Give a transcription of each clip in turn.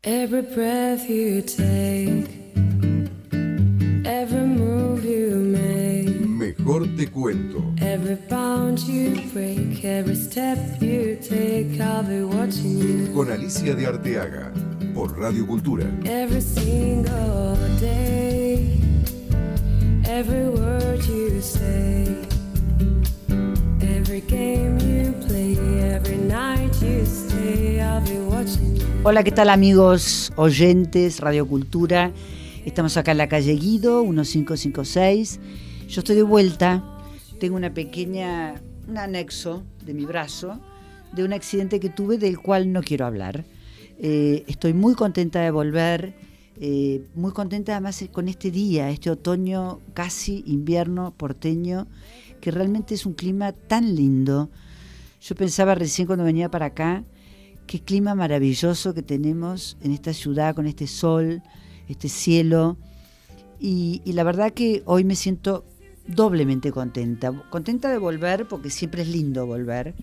Every breath you take, every move you make, Mejor te cuento. every bound you break, every step you take, I'll be watching you. Con Alicia de Arteaga, por Radio Cultura. Every single day, every word you say, every game you play, every night you stay, I'll be watching you. Hola, ¿qué tal amigos oyentes, Radio Cultura? Estamos acá en la calle Guido, 1556. Yo estoy de vuelta, tengo un anexo de mi brazo de un accidente que tuve del cual no quiero hablar. Estoy muy contenta de volver, muy contenta además con este día, este otoño casi invierno porteño, que realmente es un clima tan lindo. Yo pensaba recién cuando venía para acá, qué clima maravilloso que tenemos en esta ciudad con este sol, este cielo. Y la verdad que hoy me siento doblemente contenta. Contenta de volver porque siempre es lindo volver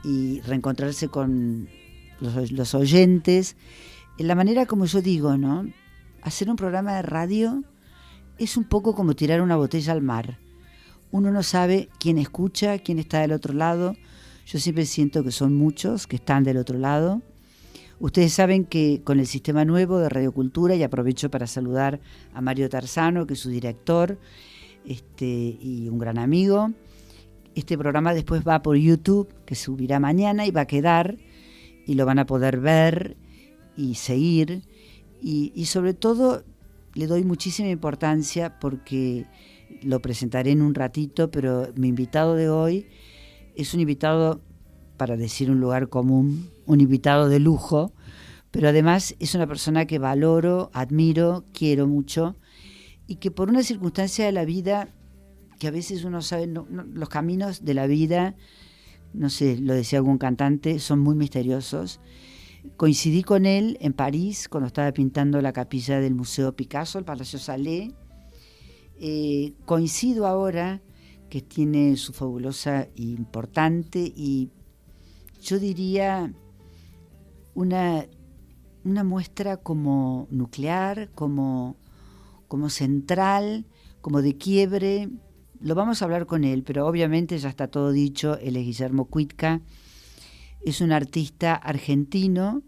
y reencontrarse con los oyentes. En la manera como yo digo, ¿no? Hacer un programa de radio es un poco como tirar una botella al mar. Uno no sabe quién escucha, quién está del otro lado. Yo siempre siento que son muchos que están del otro lado. Ustedes saben que con el sistema nuevo de Radio Cultura, y aprovecho para saludar a Mario Tarzano, que es su director y un gran amigo, este programa después va por YouTube, que subirá mañana y va a quedar, y lo van a poder ver y seguir. Y sobre todo le doy muchísima importancia porque lo presentaré en un ratito, pero mi invitado de hoy es un invitado, para decir un lugar común, un invitado de lujo, pero además es una persona que valoro, admiro, quiero mucho, y que por una circunstancia de la vida, que a veces uno sabe, los caminos de la vida, no sé, lo decía algún cantante, son muy misteriosos. Coincidí con él en París cuando estaba pintando la capilla del Museo Picasso, el Palacio Salé. Coincido ahora que tiene su fabulosa e importante y yo diría una muestra como nuclear, como central, como de quiebre. Lo vamos a hablar con él, pero obviamente ya está todo dicho. Él es Guillermo Cuitca, es un artista argentino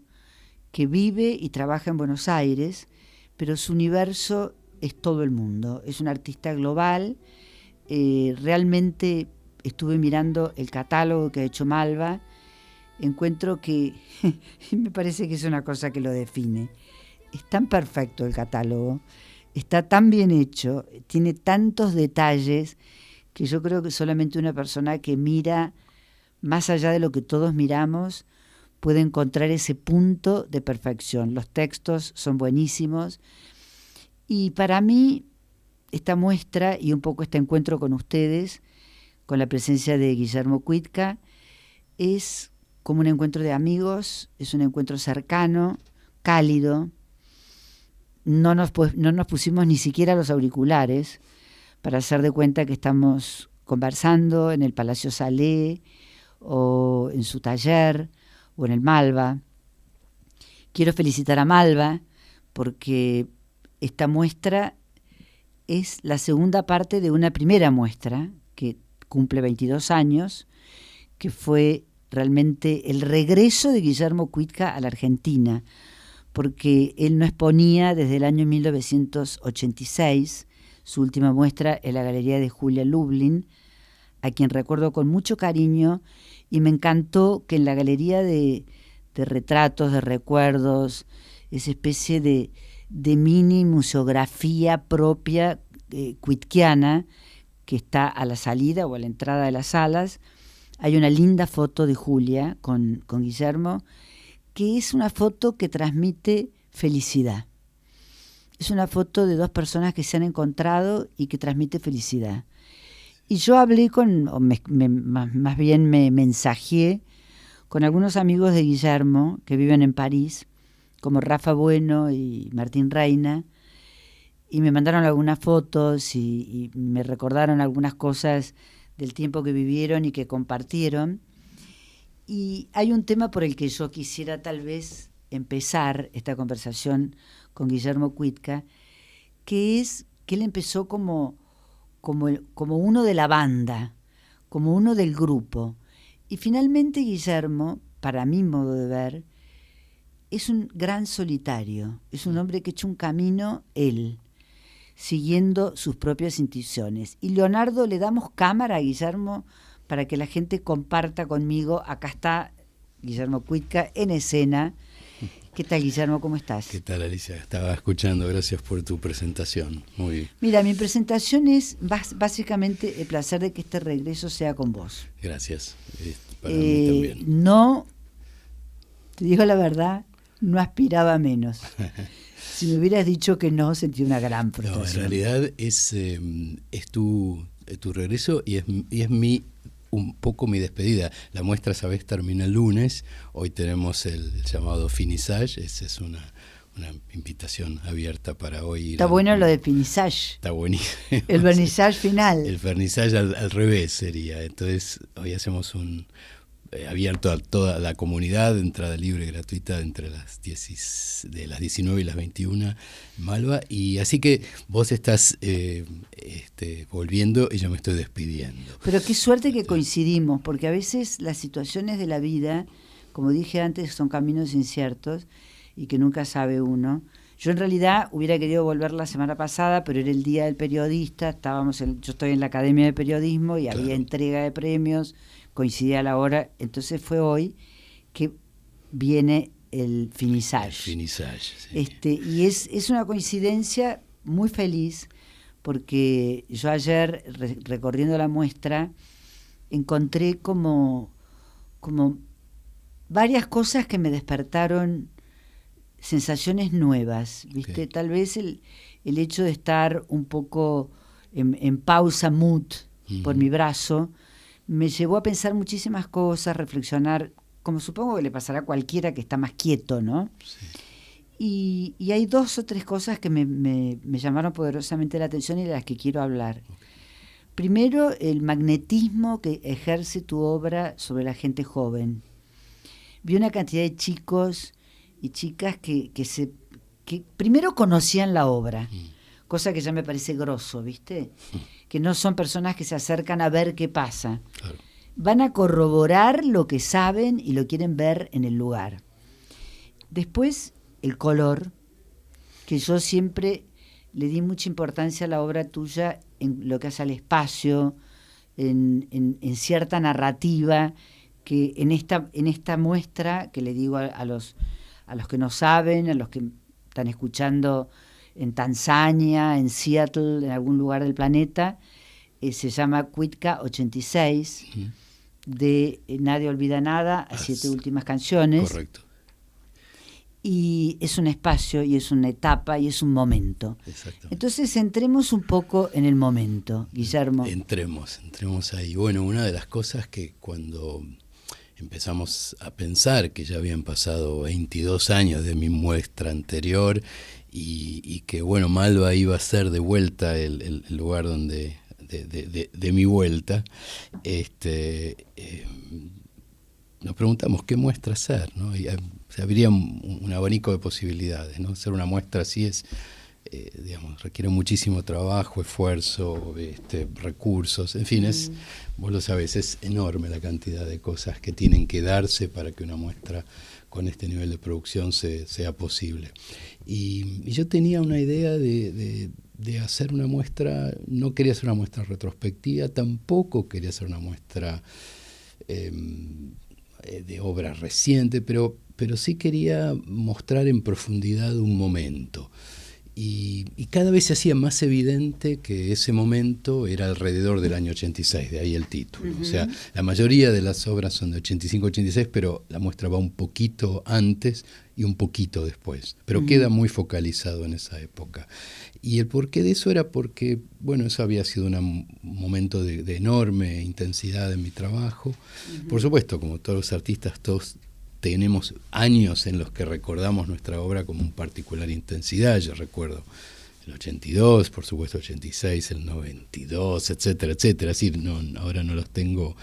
que vive y trabaja en Buenos Aires, pero su universo es todo el mundo. Es un artista global. Realmente estuve mirando el catálogo que ha hecho Malva, encuentro que me parece que es una cosa que lo define. Es tan perfecto el catálogo, está tan bien hecho, tiene tantos detalles que yo creo que solamente una persona que mira más allá de lo que todos miramos puede encontrar ese punto de perfección. Los textos son buenísimos y para mí esta muestra y un poco este encuentro con ustedes, con la presencia de Guillermo Cuitca, es como un encuentro de amigos, es un encuentro cercano, cálido. No nos pusimos ni siquiera los auriculares para hacer de cuenta que estamos conversando en el Palacio Salé o en su taller o en el Malva. Quiero felicitar a Malva porque esta muestra es la segunda parte de una primera muestra que cumple 22 años, que fue realmente el regreso de Guillermo Cuitca a la Argentina, porque él no exponía desde el año 1986. Su última muestra en la Galería de Julia Lublin, a quien recuerdo con mucho cariño, y me encantó que en la galería de retratos, de recuerdos, esa especie de mini museografía propia cuitquiana que está a la salida o a la entrada de las salas, hay una linda foto de Julia con Guillermo, que es una foto que transmite felicidad. Es una foto de dos personas que se han encontrado y que transmite felicidad. Y yo hablé más bien me mensajé con algunos amigos de Guillermo que viven en París, como Rafa Bueno y Martín Reina, y me mandaron algunas fotos y me recordaron algunas cosas del tiempo que vivieron y que compartieron. Y hay un tema por el que yo quisiera tal vez empezar esta conversación con Guillermo Cuitca, que es que él empezó como uno de la banda, como uno del grupo. Y finalmente Guillermo, para mi modo de ver, es un gran solitario, es un hombre que ha hecho un camino él, siguiendo sus propias intuiciones. Y Leonardo, le damos cámara a Guillermo para que la gente comparta conmigo. Acá está Guillermo Cuitca en escena. ¿Qué tal, Guillermo? ¿Cómo estás? ¿Qué tal, Alicia? Estaba escuchando, gracias por tu presentación. Muy bien. Mira, mi presentación es básicamente el placer de que este regreso sea con vos. Gracias. Para mí también. No, te digo la verdad, no aspiraba a menos. Si me hubieras dicho que no, sentí una gran frustración. No, en realidad es tu regreso y es un poco mi despedida. La muestra, sabes, termina el lunes. Hoy tenemos el llamado finissage. Esa es una invitación abierta para hoy. Está bueno lo de finissage. Está buenísimo. El vernissage final. El vernissage al revés sería. Entonces, hoy hacemos abierto a toda la comunidad, entrada libre y gratuita entre de las 19 y las 21 en Malva, y así que vos estás volviendo y yo me estoy despidiendo. Pero qué suerte que coincidimos, porque a veces las situaciones de la vida, como dije antes, son caminos inciertos y que nunca sabe uno. Yo en realidad hubiera querido volver la semana pasada, pero era el Día del Periodista, yo estoy en la Academia de Periodismo y Claro. Había entrega de premios, coincidía la hora, entonces fue hoy que viene el finissage. El finissage, sí. Y es una coincidencia muy feliz, porque yo ayer, recorriendo la muestra, encontré como varias cosas que me despertaron sensaciones nuevas, ¿viste? Okay. Tal vez el hecho de estar un poco en pausa mood por mi brazo me llevó a pensar muchísimas cosas, reflexionar, como supongo que le pasará a cualquiera que está más quieto, ¿no? Sí. Y hay 2 o 3 cosas que me llamaron poderosamente la atención y de las que quiero hablar. Okay. Primero, el magnetismo que ejerce tu obra sobre la gente joven. Vi una cantidad de chicos y chicas que primero conocían la obra, cosa que ya me parece grosso, ¿viste? Que no son personas que se acercan a ver qué pasa. Claro. Van a corroborar lo que saben y lo quieren ver en el lugar. Después, el color, que yo siempre le di mucha importancia a la obra tuya en lo que hace al espacio, en cierta narrativa, que en esta muestra, que le digo a los que no saben, a los que están escuchando en Tanzania, en Seattle, en algún lugar del planeta, se llama Cuitca 86, de Nadie olvida nada, a 7 últimas canciones. Correcto. Y es un espacio, y es una etapa, y es un momento. Exactamente. Entonces entremos un poco en el momento, Guillermo. Entremos ahí. Bueno, una de las cosas que cuando empezamos a pensar que ya habían pasado 22 años de mi muestra anterior y que, bueno, Malva iba a ser de vuelta el lugar donde de mi vuelta, nos preguntamos qué muestra hacer, ¿no? Y habría un abanico de posibilidades, ¿no? Hacer una muestra así requiere muchísimo trabajo, esfuerzo, recursos, en fin, vos lo sabés, es enorme la cantidad de cosas que tienen que darse para que una muestra con este nivel de producción sea posible. Y yo tenía una idea de hacer una muestra, no quería hacer una muestra retrospectiva, tampoco quería hacer una muestra de obra reciente, pero sí quería mostrar en profundidad un momento. Y cada vez se hacía más evidente que ese momento era alrededor del año 86, de ahí el título. O sea, la mayoría de las obras son de 85-86, pero la muestra va un poquito antes y un poquito después. Pero queda muy focalizado en esa época. Y el porqué de eso era porque, bueno, eso había sido un momento de enorme intensidad en mi trabajo. Por supuesto, como todos los artistas, todos tenemos años en los que recordamos nuestra obra con particular intensidad. Yo recuerdo el 82, por supuesto 86, el 92, etcétera, etcétera. Es decir, ahora no los tengo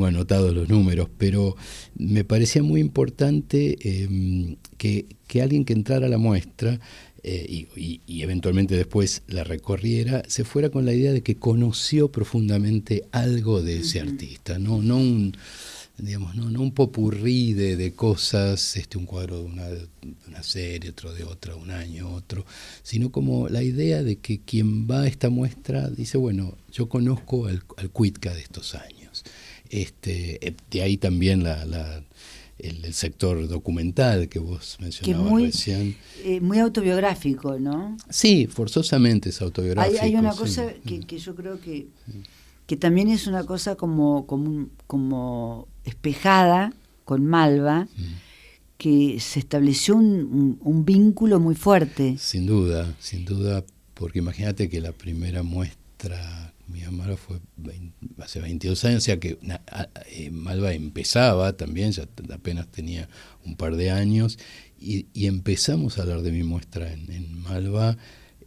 anotados los números, pero me parecía muy importante que alguien que entrara a la muestra y eventualmente después la recorriera, se fuera con la idea de que conoció profundamente algo de ese artista, no un popurrí de cosas, un cuadro de una serie, otro de otra, un año, otro, sino como la idea de que quien va a esta muestra dice, bueno, yo conozco al Cuitca de estos años. De ahí también el sector documental que vos mencionabas recién. Muy autobiográfico, ¿no? Sí, forzosamente es autobiográfico. Hay una cosa que yo creo que también es una cosa como espejada con Malva, que se estableció un vínculo muy fuerte. Sin duda, porque imagínate que la primera muestra mi Amara fue hace 22 años, o sea que Malva empezaba también, ya apenas tenía un par de años, y empezamos a hablar de mi muestra en Malva,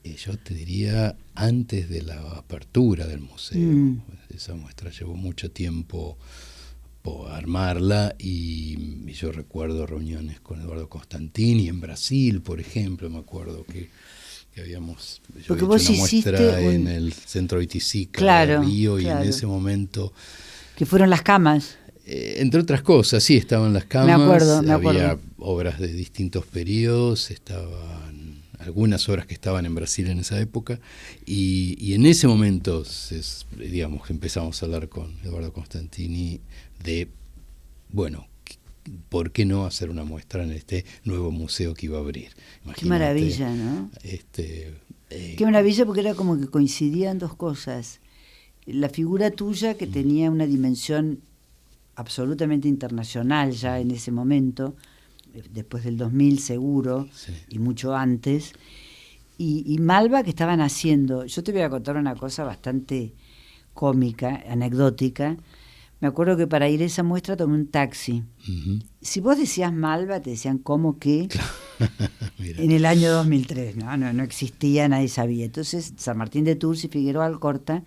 yo te diría, antes de la apertura del museo. Esa muestra llevó mucho tiempo armarla y yo recuerdo reuniones con Eduardo Constantini en Brasil, por ejemplo, me acuerdo que habíamos hecho una muestra en el centro Itisica de Río y en ese momento... Que fueron las camas. Entre otras cosas, sí, estaban las camas, me acuerdo. Había obras de distintos periodos, estaban algunas obras que estaban en Brasil en esa época, y en ese momento empezamos a hablar con Eduardo Constantini de, bueno, ¿por qué no hacer una muestra en este nuevo museo que iba a abrir? Imagínate, qué maravilla, ¿no? Qué maravilla, porque era como que coincidían dos cosas. La figura tuya, que tenía una dimensión absolutamente internacional ya en ese momento, después del 2000 seguro, sí, y mucho antes, y Malva, que estaban haciendo. Yo te voy a contar una cosa bastante cómica, anecdótica. Me acuerdo que para ir a esa muestra tomé un taxi. Uh-huh. Si vos decías Malva, te decían ¿cómo que? Mira. En el año 2003, no existía, nadie sabía. Entonces, San Martín de Tours y Figueroa Alcorta,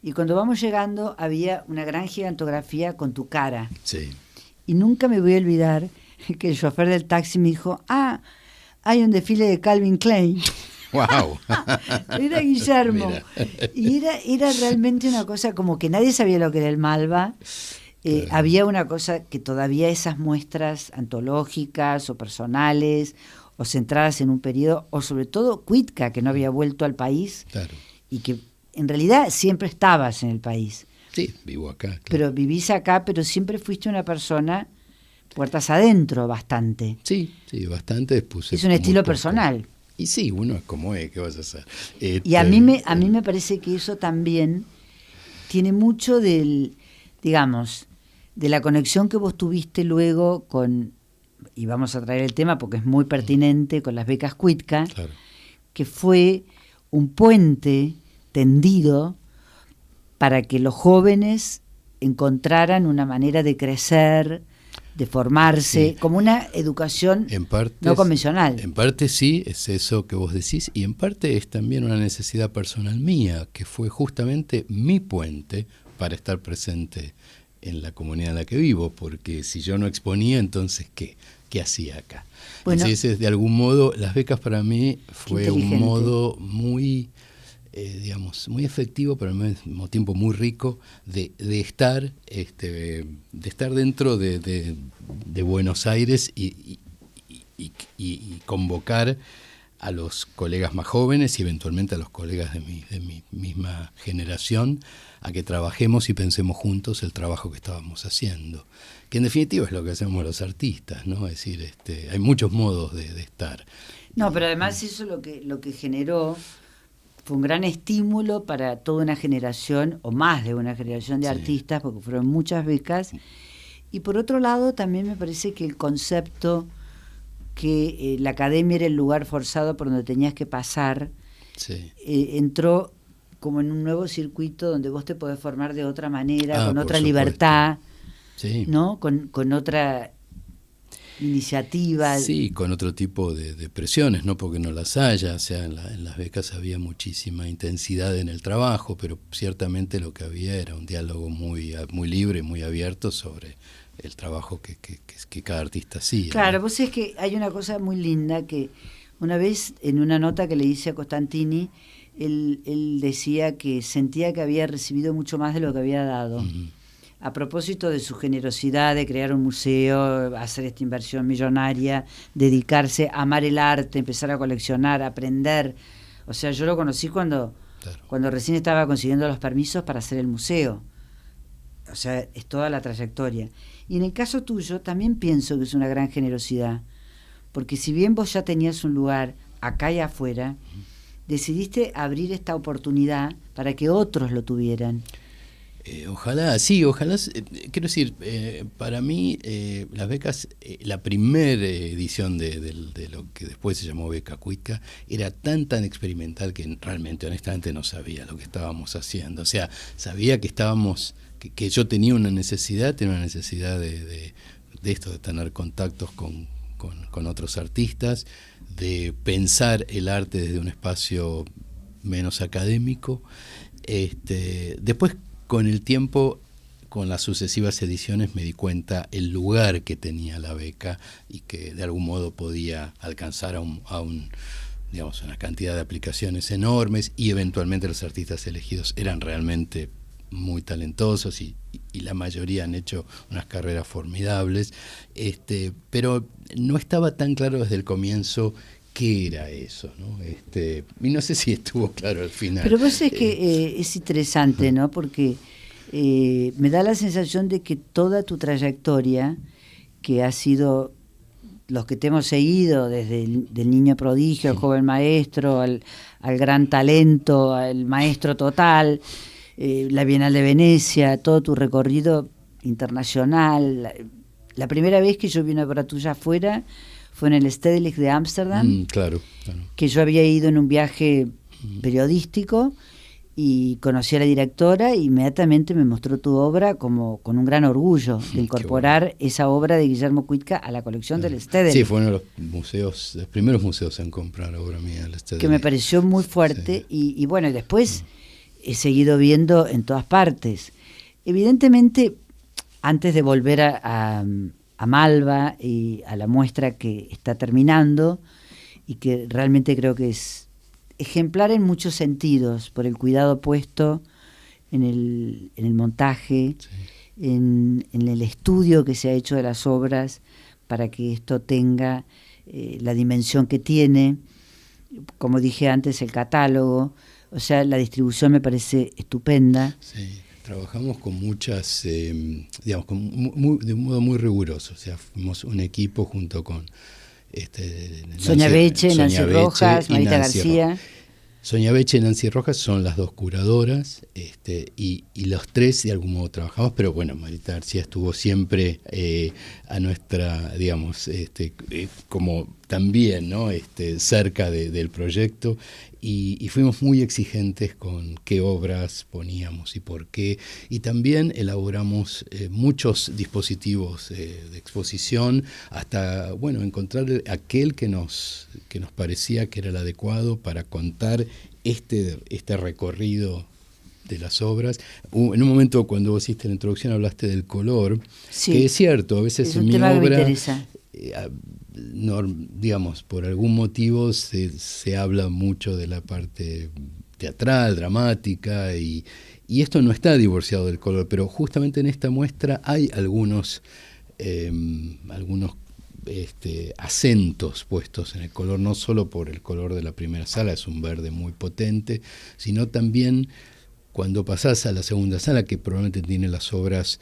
y cuando vamos llegando había una gran gigantografía con tu cara. Sí. Y nunca me voy a olvidar que el chofer del taxi me dijo, hay un desfile de Calvin Klein. ¡Wow! Era Guillermo. Mira. Y era realmente una cosa como que nadie sabía lo que era el Malva. Claro. Había una cosa que todavía esas muestras antológicas o personales o centradas en un periodo, o sobre todo Cuitca, que no había vuelto al país, claro, y que en realidad siempre estabas en el país. Sí, vivo acá. Claro. Pero vivís acá, pero siempre fuiste una persona puertas adentro bastante. Sí, bastante. Es un estilo personal. Y sí, uno es como es, ¿qué vas a hacer? Y a mí me parece que eso también tiene mucho de la conexión que vos tuviste luego con, y vamos a traer el tema porque es muy pertinente, con las becas Cuitca, claro, que fue un puente tendido para que los jóvenes encontraran una manera de crecer, de formarse, sí, como una educación no convencional. En parte sí, es eso que vos decís, y en parte es también una necesidad personal mía, que fue justamente mi puente para estar presente en la comunidad en la que vivo, porque si yo no exponía, entonces ¿qué hacía acá? Bueno, entonces, de algún modo, las becas para mí fue un modo muy... muy efectivo, pero al mismo tiempo muy rico de estar dentro de Buenos Aires y convocar a los colegas más jóvenes y eventualmente a los colegas de mi misma generación a que trabajemos y pensemos juntos el trabajo que estábamos haciendo, que en definitiva es lo que hacemos los artistas, ¿no? Es decir, hay muchos modos de estar. No, pero además eso lo que generó fue un gran estímulo para toda una generación, o más de una generación de artistas, porque fueron muchas becas. Y por otro lado, también me parece que el concepto que la academia era el lugar forzado por donde tenías que pasar, entró como en un nuevo circuito donde vos te podés formar de otra manera, con otra libertad, ¿no? Con otra... iniciativa. Sí, con otro tipo de presiones, no porque no las haya, o sea, en las becas había muchísima intensidad en el trabajo, pero ciertamente lo que había era un diálogo muy libre, muy abierto sobre el trabajo que cada artista hacía. Claro, ¿no? vos es que hay una cosa muy linda que una vez en una nota que le hice a Costantini, él decía que sentía que había recibido mucho más de lo que había dado. Uh-huh. A propósito de su generosidad de crear un museo, hacer esta inversión millonaria, dedicarse a amar el arte, empezar a coleccionar, aprender. O sea, yo lo conocí cuando recién estaba consiguiendo los permisos para hacer el museo. O sea, es toda la trayectoria. Y en el caso tuyo también pienso que es una gran generosidad, porque si bien vos ya tenías un lugar acá y afuera, decidiste abrir esta oportunidad para que otros lo tuvieran. Ojalá, quiero decir, para mí las becas, la primera edición de lo que después se llamó Beca Cuitca, era tan experimental que realmente, honestamente, no sabía lo que estábamos haciendo. O sea, sabía que que yo tenía una necesidad de esto, de tener contactos con otros artistas, de pensar el arte desde un espacio menos académico. Después, con el tiempo, con las sucesivas ediciones, me di cuenta el lugar que tenía la beca y que de algún modo podía alcanzar digamos, una cantidad de aplicaciones enormes, y eventualmente los artistas elegidos eran realmente muy talentosos y la mayoría han hecho unas carreras formidables, pero no estaba tan claro desde el comienzo qué era eso, ¿no? Y no sé si estuvo claro al final. Pero vos es que es interesante, ¿no? Porque me da la sensación de que toda tu trayectoria, que ha sido los que te hemos seguido desde del niño prodigio, al joven maestro, al gran talento, al maestro total, la Bienal de Venecia, todo tu recorrido internacional. La primera vez que yo vi una obra tuya afuera fue en el Stedelijk de Ámsterdam, claro. que yo había ido en un viaje periodístico y conocí a la directora e inmediatamente me mostró tu obra como con un gran orgullo de incorporar esa obra de Guillermo Cuitca a la colección del Stedelijk. Sí, fue uno de los primeros museos en comprar obra mía del Stedelijk. Que me pareció muy fuerte, sí. Y bueno, después he seguido viendo en todas partes. Evidentemente, antes de volver a Malva y a la muestra que está terminando y que realmente creo que es ejemplar en muchos sentidos por el cuidado puesto en el montaje, sí. en el estudio que se ha hecho de las obras para que esto tenga la dimensión que tiene, como dije antes, el catálogo, o sea, la distribución me parece estupenda. Sí. Trabajamos con muchas, digamos, de un modo muy riguroso. O sea, fuimos un equipo junto con Sonia Beche, Nancy Rojas, Marita García. Sonia Beche y Nancy Rojas son las dos curadoras, y los tres de algún modo trabajamos, pero bueno, Marita García estuvo siempre a nuestra, digamos, como también, ¿no? Cerca del proyecto, y fuimos muy exigentes con qué obras poníamos y por qué, y también elaboramos muchos dispositivos de exposición hasta, bueno, encontrar aquel que nos parecía que era el adecuado para contar este recorrido de las obras. En un momento, cuando vos hiciste la introducción, hablaste del color, sí, que es cierto, a veces en mi obra, digamos, por algún motivo se habla mucho de la parte teatral, dramática, y esto no está divorciado del color, pero justamente en esta muestra hay algunos acentos puestos en el color, no solo por el color de la primera sala, es un verde muy potente, sino también cuando pasás a la segunda sala, que probablemente tiene las obras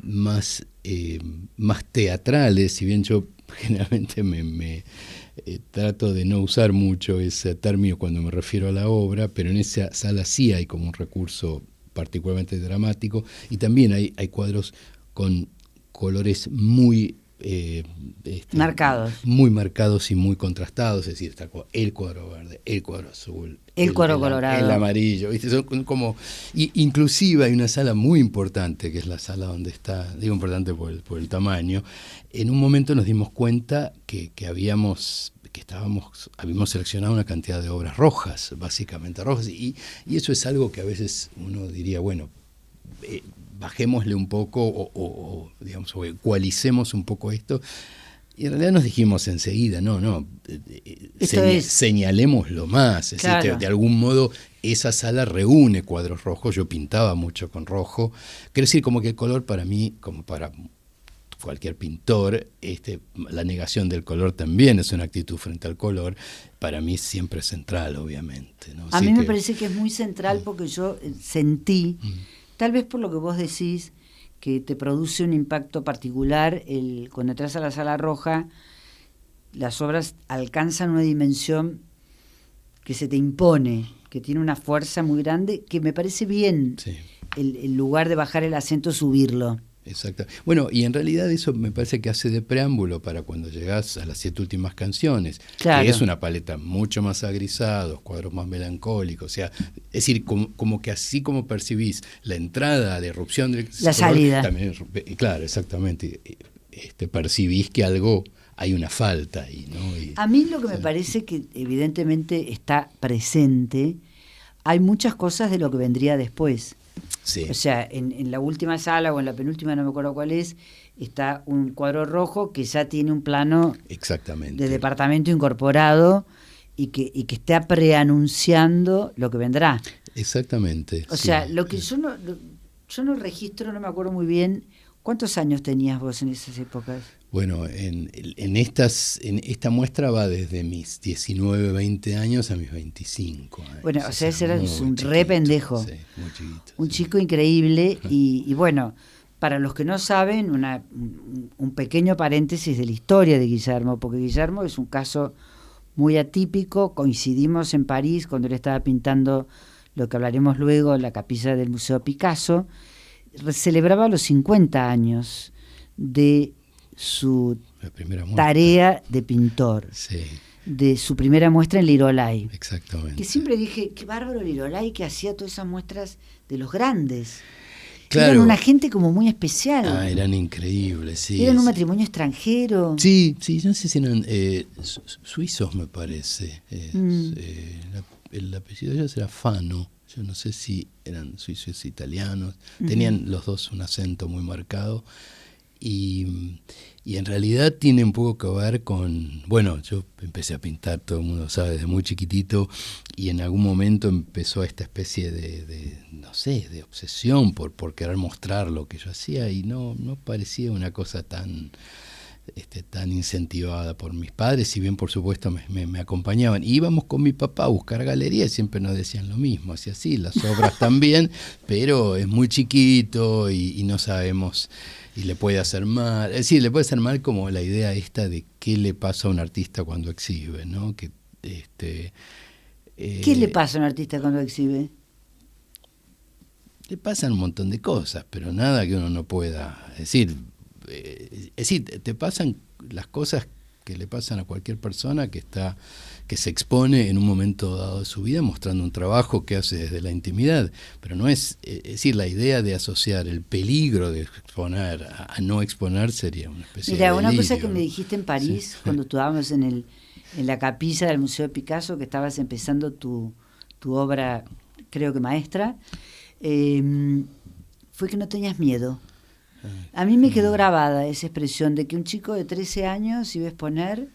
más teatrales, si bien yo generalmente me trato de no usar mucho ese término cuando me refiero a la obra, pero en esa sala sí hay como un recurso particularmente dramático, y también hay cuadros con colores muy marcados. Muy marcados y muy contrastados, es decir, está el cuadro verde, el cuadro azul, el cuadro colorado, el amarillo, ¿viste? Son como, inclusive hay una sala muy importante, que es la sala donde está, digo importante por el tamaño. En un momento nos dimos cuenta que habíamos seleccionado una cantidad de obras rojas, básicamente rojas, y eso es algo que a veces uno diría, bueno, bajémosle un poco o digamos, o ecualicemos un poco esto. Y en realidad nos dijimos enseguida, señalémoslo más. Es claro. decir, de algún modo esa sala reúne cuadros rojos. Yo pintaba mucho con rojo. Quiero decir, como que el color para mí, como para cualquier pintor, la negación del color también es una actitud frente al color. Para mí siempre es central, obviamente, ¿no? A mí me parece que es muy central porque yo sentí, tal vez por lo que vos decís, que te produce un impacto particular, cuando entras a la sala roja, las obras alcanzan una dimensión que se te impone, que tiene una fuerza muy grande, que me parece bien, sí. el lugar de bajar el acento, subirlo. Exacto. Bueno, y en realidad eso me parece que hace de preámbulo para cuando llegás a las 7 últimas canciones, claro. que es una paleta mucho más agrisados, cuadros más melancólicos, o sea, es decir, como que así como percibís la entrada de erupción del la color, salida. También, claro, exactamente, percibís que hay una falta ahí, ¿no? A mí lo que me parece que evidentemente está presente, hay muchas cosas de lo que vendría después. Sí. O sea, en la última sala o en la penúltima, no me acuerdo cuál es, está un cuadro rojo que ya tiene un plano exactamente. de departamento incorporado y que está preanunciando lo que vendrá. Exactamente. O sea, lo que yo no registro, no me acuerdo muy bien, ¿cuántos años tenías vos en esas épocas? Bueno, en esta muestra va desde mis 19, 20 años a mis 25 años. Bueno, o sea, ese era un chiquito, re pendejo. Sí, muy chiquito. Un chico increíble y bueno, para los que no saben, un pequeño paréntesis de la historia de Guillermo, porque Guillermo es un caso muy atípico. Coincidimos en París cuando él estaba pintando lo que hablaremos luego, la capilla del Museo Picasso. Celebraba los 50 años de su tarea de pintor, sí. De su primera muestra en Lirolai. Exactamente. Que siempre dije, qué bárbaro Lirolai que hacía todas esas muestras de los grandes. Claro. Eran una gente como muy especial. Eran increíbles, sí. Eran un matrimonio extranjero. Sí, no sé si eran suizos, me parece. El apellido de ellos era Fano. Yo no sé si eran suizos italianos. Tenían los dos un acento muy marcado. Y en realidad tiene un poco que ver con, bueno, yo empecé a pintar, todo el mundo sabe, desde muy chiquitito, y en algún momento empezó esta especie de no sé, de obsesión por querer mostrar lo que yo hacía, y no parecía una cosa tan incentivada por mis padres, si bien por supuesto me acompañaban. Y íbamos con mi papá a buscar galerías y siempre nos decían lo mismo, así así, las obras también, pero es muy chiquito y no sabemos, y le puede hacer mal. Es decir, le puede hacer mal como la idea esta de qué le pasa a un artista cuando exhibe, ¿no? ¿Qué le pasa a un artista cuando exhibe? Le pasan un montón de cosas, pero nada que uno no pueda decir. Es decir, te pasan las cosas que le pasan a cualquier persona que se expone en un momento dado de su vida mostrando un trabajo que hace desde la intimidad, pero no es decir, la idea de asociar el peligro de exponer a no exponer sería una especie de delirio. Una cosa que me dijiste en París, sí, cuando estábamos en la capilla del Museo de Picasso, que estabas empezando tu obra, creo que maestra, fue que no tenías miedo. A mí me quedó grabada esa expresión de que un chico de 13 años iba a exponer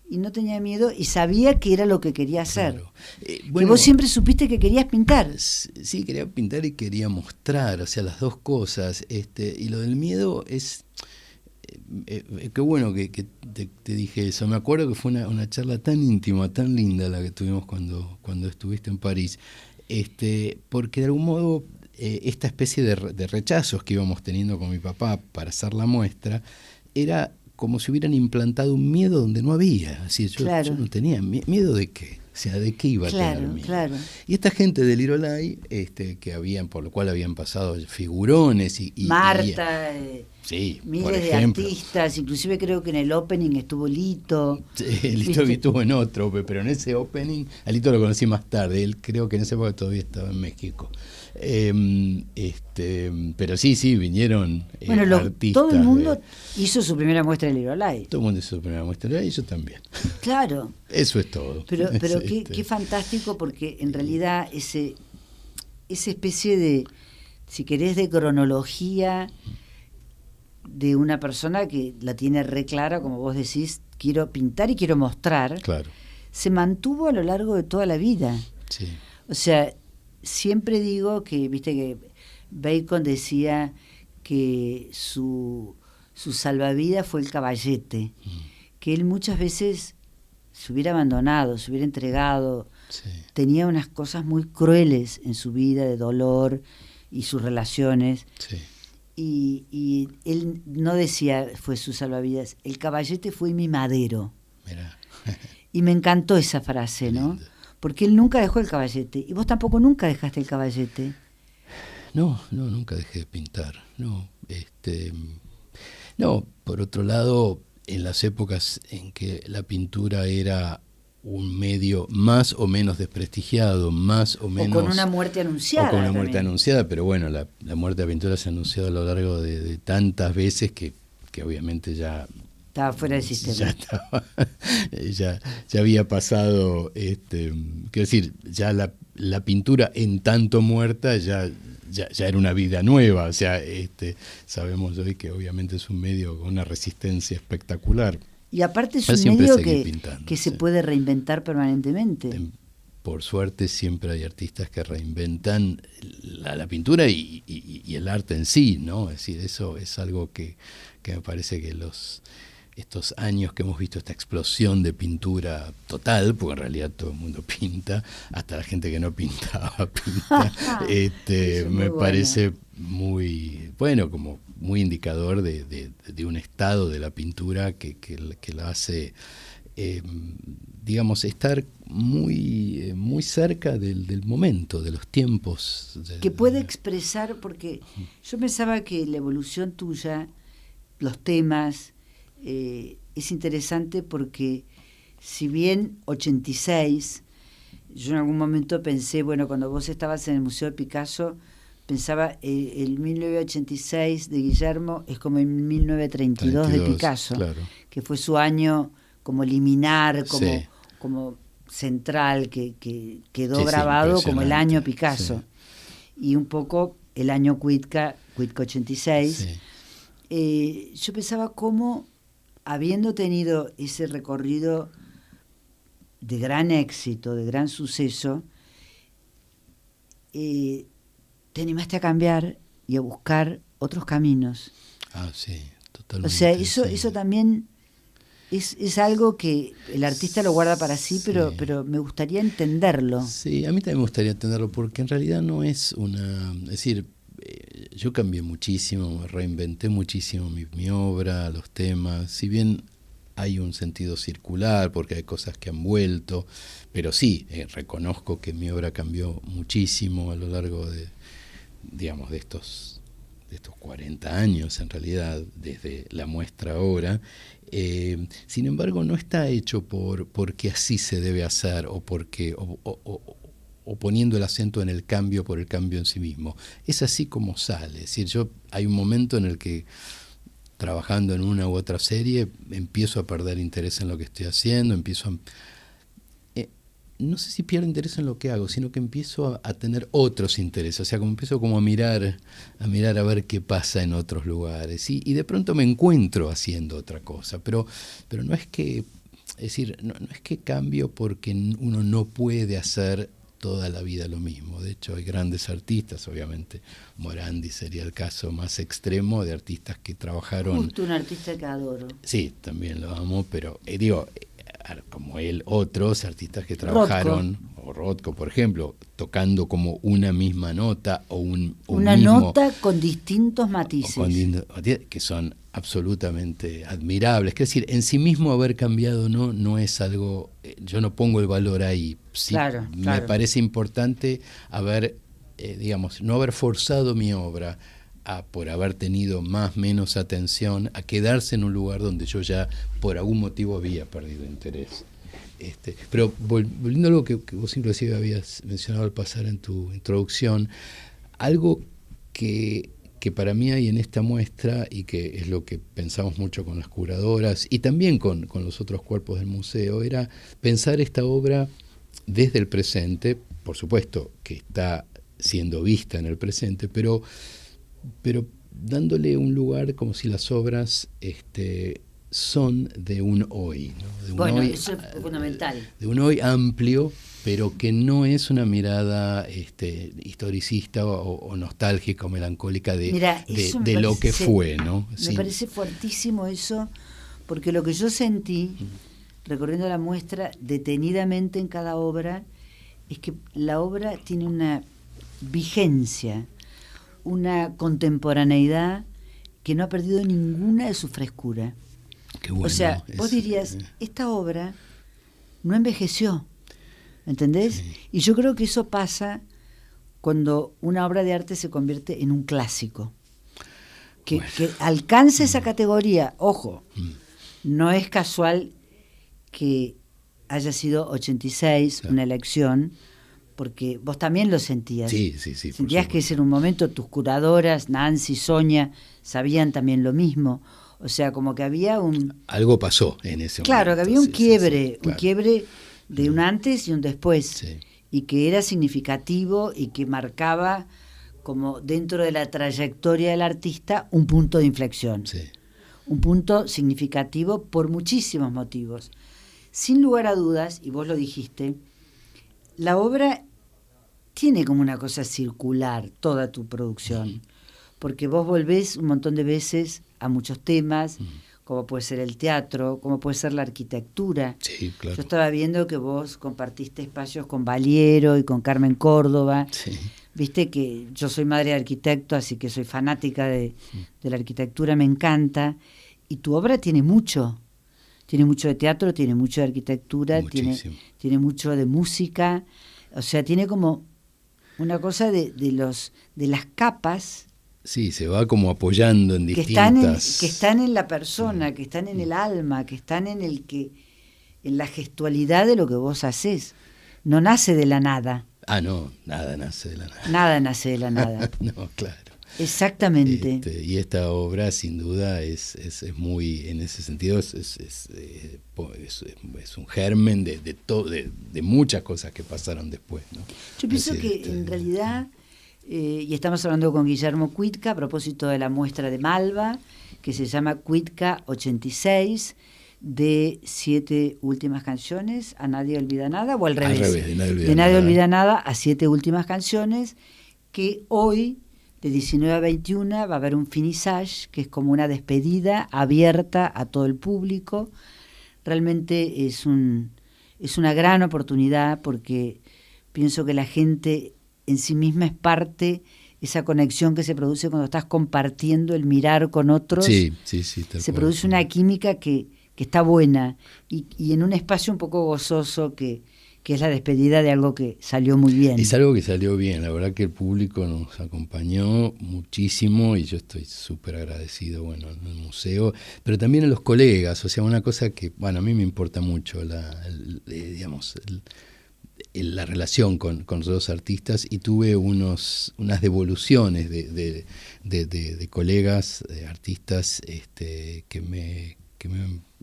y no tenía miedo y sabía que era lo que quería hacer. Claro. Que vos siempre supiste que querías pintar. Sí, quería pintar y quería mostrar, o sea, las dos cosas. Y lo del miedo es... qué bueno que te dije eso. Me acuerdo que fue una charla tan íntima, tan linda la que tuvimos cuando estuviste en París. Porque de algún modo... esta especie de rechazos que íbamos teniendo con mi papá para hacer la muestra era como si hubieran implantado un miedo donde no había. Así, yo no tenía miedo de qué. sea, ¿de qué iba a tener miedo? Claro. Y esta gente del Irolai, por lo cual habían pasado figurones y Marta, sí, miles por de ejemplo. artistas, inclusive creo que en el opening estuvo Lito. Lito estuvo en otro, pero en ese opening, a Lito lo conocí más tarde, él creo que en esa época todavía estaba en México. Pero sí, vinieron artistas. Todo el mundo hizo su primera muestra del Irolai. Todo el mundo hizo su primera muestra y yo también. Claro. Eso es todo. Pero qué fantástico, porque en realidad esa especie de, si querés, de cronología de una persona que la tiene re clara, como vos decís, quiero pintar y quiero mostrar, claro, se mantuvo a lo largo de toda la vida. Sí. O sea, siempre digo que, viste que Bacon decía que su salvavidas fue el caballete, que él muchas veces se hubiera abandonado, se hubiera entregado, Sí. tenía unas cosas muy crueles en su vida de dolor y sus relaciones, Sí. y él no decía fue su salvavidas, el caballete fue mi madero. Mirá. Y me encantó esa frase, ¿no? Lindo. Porque él nunca dejó el caballete, y vos tampoco nunca dejaste el caballete. No, nunca dejé de pintar. No, por otro lado, en las épocas en que la pintura era un medio más o menos desprestigiado, más o menos... O con una muerte anunciada. O con una muerte también. anunciada, pero bueno, la muerte de la pintura se ha anunciado a lo largo de tantas veces que obviamente ya... Estaba fuera del sistema. Ya estaba, ya había pasado, quiero decir, ya la pintura en tanto muerta ya era una vida nueva, o sea, sabemos hoy que obviamente es un medio con una resistencia espectacular. Y aparte es Yo un siempre medio seguí que pintando, se sí. puede reinventar permanentemente. Por suerte siempre hay artistas que reinventan la pintura y el arte en sí, ¿no? Es decir, eso es algo que me parece que estos años que hemos visto esta explosión de pintura total, porque en realidad todo el mundo pinta, hasta la gente que no pintaba pinta, me parece muy bueno, como muy indicador de un estado de la pintura que la hace, digamos, estar muy cerca del momento, de los tiempos. Que puede expresar, porque yo pensaba que la evolución tuya, los temas... es interesante porque si bien 86, yo en algún momento pensé, bueno, cuando vos estabas en el Museo de Picasso, pensaba el 1986 de Guillermo es como el 1932 de Picasso, claro. Que fue su año como liminar, Sí. como central, que quedó Sí, grabado como el año impresionante, Picasso. Sí. Y un poco el año Cuitca 86. Sí. Yo pensaba cómo, habiendo tenido ese recorrido de gran éxito, de gran suceso, te animaste a cambiar y a buscar otros caminos. Ah, sí, totalmente. O sea, sí. eso también es algo que el artista lo guarda para sí, Sí. pero me gustaría entenderlo. Sí, a mí también me gustaría entenderlo, porque en realidad no es una... Es decir, yo cambié muchísimo, me reinventé muchísimo mi obra, los temas, si bien hay un sentido circular, porque hay cosas que han vuelto, pero sí, reconozco que mi obra cambió muchísimo a lo largo de, digamos, de estos 40 años, en realidad, desde la muestra ahora. Sin embargo, no está hecho porque así se debe hacer, o poniendo el acento en el cambio por el cambio en sí mismo. Es así como sale. Es decir, hay un momento en el que, trabajando en una u otra serie, empiezo a perder interés en lo que estoy haciendo, no sé si pierdo interés en lo que hago, sino que empiezo a tener otros intereses, o sea, como empiezo como a mirar a ver qué pasa en otros lugares, y de pronto me encuentro haciendo otra cosa, pero no es que, es decir, no es que cambio porque uno no puede hacer toda la vida lo mismo. De hecho, hay grandes artistas, obviamente Morandi sería el caso más extremo de artistas que trabajaron... Justo un artista que adoro. Sí, también lo amo, pero como él, otros artistas que trabajaron, o Rothko, por ejemplo, tocando como una misma nota o una nota con distintos matices. Que son absolutamente admirables. Es decir, en sí mismo haber cambiado no es algo, yo no pongo el valor ahí. Sí, claro. Me parece importante haber, digamos, no haber forzado mi obra por haber tenido menos atención, a quedarse en un lugar donde yo ya por algún motivo había perdido interés. Pero volviendo a algo que vos inclusive habías mencionado al pasar en tu introducción, algo que para mí hay en esta muestra, y que es lo que pensamos mucho con las curadoras y también con los otros cuerpos del museo, era pensar esta obra desde el presente, por supuesto que está siendo vista en el presente, pero dándole un lugar como si las obras son de un hoy, ¿no? De un hoy, eso es fundamental. De un hoy amplio, pero que no es una mirada historicista o nostálgica o melancólica de lo que fue, ¿no? Me parece fuertísimo eso, porque lo que yo sentí, recorriendo la muestra detenidamente en cada obra, es que la obra tiene una vigencia, una contemporaneidad que no ha perdido ninguna de su frescura. Qué bueno, o sea, vos dirías, esta obra no envejeció, ¿entendés? Sí. Y yo creo que eso pasa cuando una obra de arte se convierte en un clásico. Que alcance esa categoría. Ojo, no es casual que haya sido 86 una elección, porque vos también lo sentías. Sí. Sentías que en un momento tus curadoras, Nancy, Sonia, sabían también lo mismo. O sea, como que había algo pasó en ese momento. Claro, que había un quiebre, claro. Un quiebre de un antes y un después. Sí. Y que era significativo y que marcaba, como dentro de la trayectoria del artista, un punto de inflexión. Sí. Un punto significativo por muchísimos motivos. Sin lugar a dudas, y vos lo dijiste, la obra tiene como una cosa circular, toda tu producción, porque vos volvés un montón de veces a muchos temas, como puede ser el teatro, como puede ser la arquitectura. Sí, claro. Yo estaba viendo que vos compartiste espacios con Valiero y con Carmen Córdoba. Sí. Viste que yo soy madre de arquitecto, así que soy fanática de la arquitectura, me encanta. Y tu obra tiene mucho de teatro, tiene mucho de arquitectura, tiene mucho de música. O sea, tiene como una cosa de las capas. Sí, se va como apoyando en distintas... Que están en la persona, que están en el alma, que están en la gestualidad de lo que vos hacés. No nace de la nada. No, nada nace de la nada. Nada nace de la nada. No, claro. Exactamente. Y esta obra, sin duda, es muy, en ese sentido, es un germen de muchas cosas que pasaron después, ¿no? Yo pienso que en realidad, y estamos hablando con Guillermo Cuitca a propósito de la muestra de Malva, que se llama Cuitca 86, de 7 últimas canciones, A Nadie Olvida Nada, o al revés. De Nadie Olvida Nada a 7 últimas canciones, que hoy, de 19 a 21, va a haber un finissage, que es como una despedida abierta a todo el público. Realmente es una gran oportunidad, porque pienso que la gente en sí misma es parte, esa conexión que se produce cuando estás compartiendo el mirar con otros. Sí, se produce una química que está buena, y en un espacio un poco gozoso que es la despedida de algo que salió muy bien. Es algo que salió bien, la verdad que el público nos acompañó muchísimo y yo estoy súper agradecido, en el museo, pero también a los colegas. O sea, una cosa que, a mí me importa mucho la relación con los dos artistas, y tuve unas devoluciones de colegas, de artistas, que me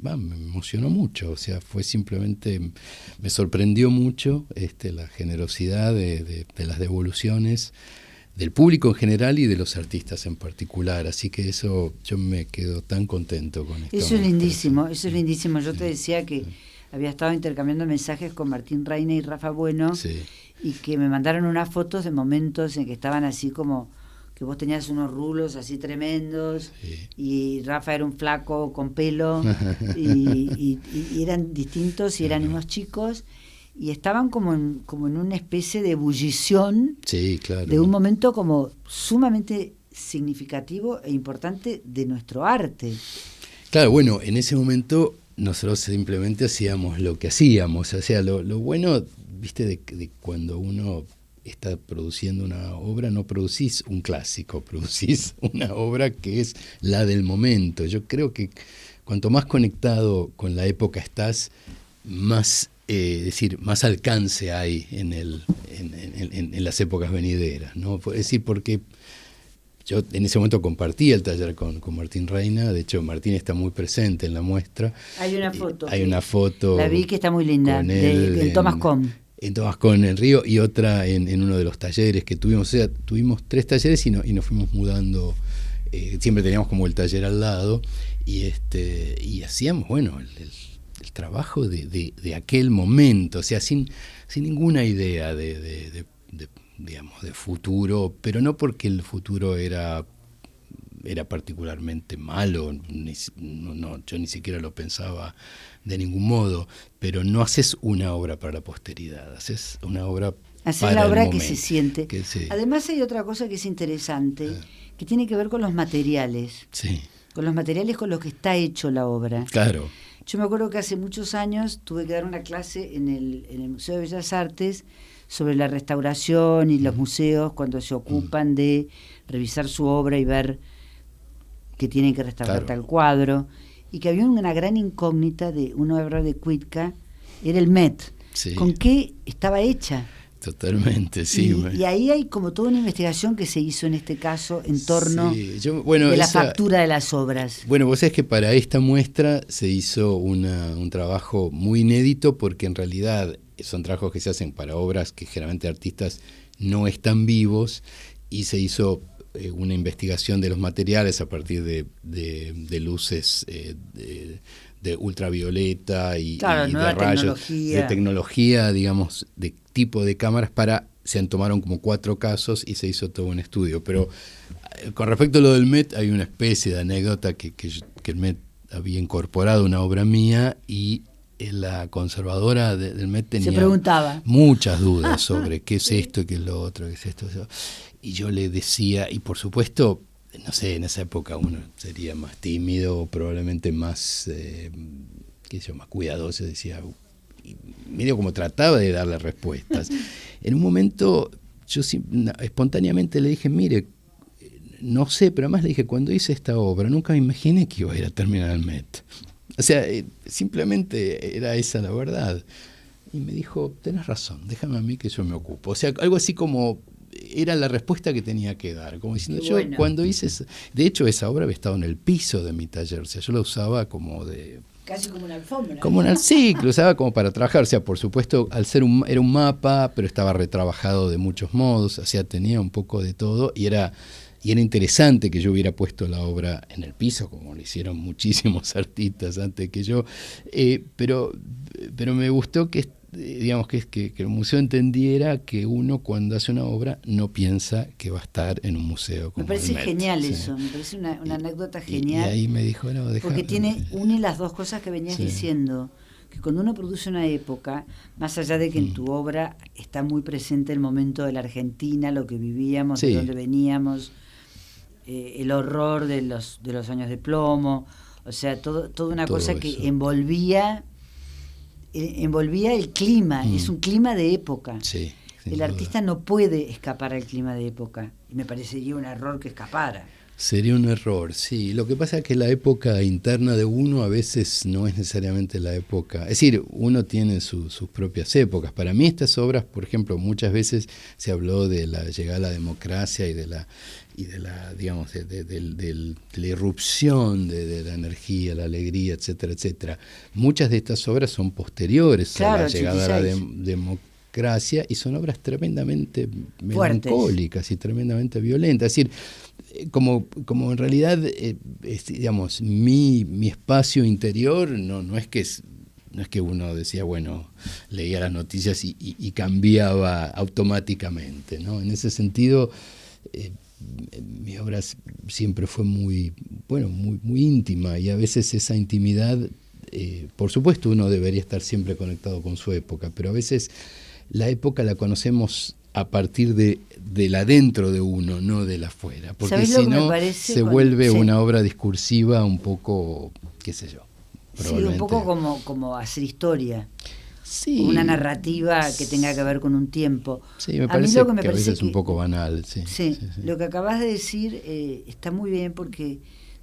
emocionó mucho. O sea, fue simplemente, me sorprendió mucho la generosidad de las devoluciones del público en general y de los artistas en particular. Así que eso, yo me quedo tan contento con esto. Eso es lindísimo, eso es lindísimo. Yo te decía que había estado intercambiando mensajes con Martín Reina y Rafa Bueno, y que me mandaron unas fotos de momentos en que estaban así como que vos tenías unos rulos así tremendos, y Rafa era un flaco con pelo, y eran distintos, y eran unos chicos, y estaban como en una especie de ebullición, sí, claro, de un momento como sumamente significativo e importante de nuestro arte. Claro, bueno, en ese momento nosotros simplemente hacíamos lo que hacíamos. O sea, lo bueno, viste, de cuando uno está produciendo una obra, no producís un clásico, producís una obra que es la del momento. Yo creo que cuanto más conectado con la época estás, más, más alcance hay en las épocas venideras, ¿no? Es decir, porque yo en ese momento compartí el taller con Martín Reina. De hecho, Martín está muy presente en la muestra. Hay una foto. Hay una foto. La vi que está muy linda, con él en Thomas Cohn. En Thomas Cohn, en Río, y otra en uno de los talleres que tuvimos. O sea, tuvimos 3 talleres y nos fuimos mudando. Siempre teníamos como el taller al lado. Y hacíamos, bueno, el trabajo de aquel momento. O sea, sin ninguna idea digamos, de futuro, pero no porque el futuro era particularmente malo, yo ni siquiera lo pensaba de ningún modo, pero no haces una obra para la posteridad, haces una obra hacer para la obra el que momento, se siente. Además hay otra cosa que es interesante, que tiene que ver con los materiales, con los materiales con los que está hecho la obra. Claro. Yo me acuerdo que hace muchos años tuve que dar una clase en el Museo de Bellas Artes sobre la restauración y los museos cuando se ocupan de revisar su obra y ver que tienen que restaurar tal cuadro, y que había una gran incógnita de una obra de Cuitca, era el Met. Sí. ¿Con qué estaba hecha? Totalmente, sí. Y ahí hay como toda una investigación que se hizo en este caso en torno de la factura de las obras. Bueno, vos sabés que para esta muestra se hizo un trabajo muy inédito, porque en realidad son trabajos que se hacen para obras que generalmente artistas no están vivos, y se hizo una investigación de los materiales a partir de luces de ultravioleta y de rayos, de tecnología, digamos, de tipo de cámaras se tomaron como 4 casos y se hizo todo un estudio. Pero con respecto a lo del Met, hay una especie de anécdota que el Met había incorporado una obra mía, y la conservadora del Met tenía muchas dudas sobre qué es esto, qué es lo otro, qué es esto. Y yo le decía, y por supuesto, no sé, en esa época uno sería más tímido, probablemente más, más cuidadoso, decía, y medio como trataba de darle respuestas. En un momento yo espontáneamente le dije, mire, no sé, pero además le dije, cuando hice esta obra nunca me imaginé que iba a ir a terminar el Met. O sea, simplemente era esa la verdad. Y me dijo, tenés razón, déjame a mí que yo me ocupo. O sea, algo así como era la respuesta que tenía que dar, como diciendo, yo cuando hice de hecho esa obra había estado en el piso de mi taller, o sea, yo la usaba como casi como una alfombra. Sí, lo usaba como para trabajar, o sea, por supuesto, al ser era un mapa, pero estaba retrabajado de muchos modos, o sea, tenía un poco de todo, y era interesante que yo hubiera puesto la obra en el piso, como lo hicieron muchísimos artistas antes que yo, pero me gustó que digamos que el museo entendiera que uno cuando hace una obra no piensa que va a estar en un museo como me parece el Met, genial ¿sí? Eso, me parece una anécdota genial. Y ahí me dijo, no, porque une las dos cosas que venías diciendo, que cuando uno produce una época, más allá de que en tu obra está muy presente el momento de la Argentina, lo que vivíamos, de dónde veníamos, el horror de los años de plomo, o sea, toda una todo cosa eso. Que envolvía el clima, es un clima de época. Sí, el artista no puede escapar al clima de época, y me parecería un error que escapara. Sería un error, sí. Lo que pasa es que la época interna de uno a veces no es necesariamente la época. Es decir, uno tiene sus propias épocas. Para mí estas obras, por ejemplo, muchas veces se habló de la llegada a la democracia y de la digamos, de la irrupción de la energía, la alegría, etcétera, etcétera. Muchas de estas obras son posteriores a la llegada a la democracia, y son obras tremendamente melancólicas y tremendamente violentas. Es decir, como en realidad, digamos, mi espacio interior no es que uno decía, bueno, leía las noticias y cambiaba automáticamente, ¿no? En ese sentido, mi obra siempre fue muy íntima, y a veces esa intimidad, por supuesto uno debería estar siempre conectado con su época, pero a veces la época la conocemos a partir del adentro de uno, no del afuera, porque ¿Sabés lo si que me no parece se vuelve sí. una obra discursiva un poco, qué sé yo. Sí, un poco como hacer historia. Sí. Una narrativa que tenga que ver con un tiempo. Sí, me a parece mí lo que, a veces es un poco banal. Sí, sí, lo que acabas de decir está muy bien porque,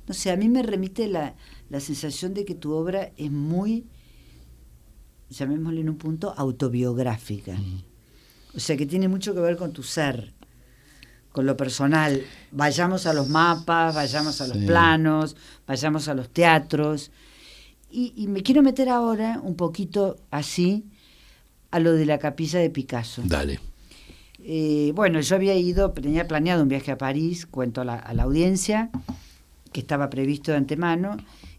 no sé, a mí me remite la sensación de que tu obra es muy, llamémosle en un punto, autobiográfica. O sea, que tiene mucho que ver con tu ser, con lo personal. Vayamos a los mapas, vayamos a los planos, vayamos a los teatros. Y me quiero meter ahora un poquito así a lo de la capilla de Picasso. Dale. Bueno, yo tenía planeado un viaje a París, cuento a la audiencia, que estaba previsto de antemano,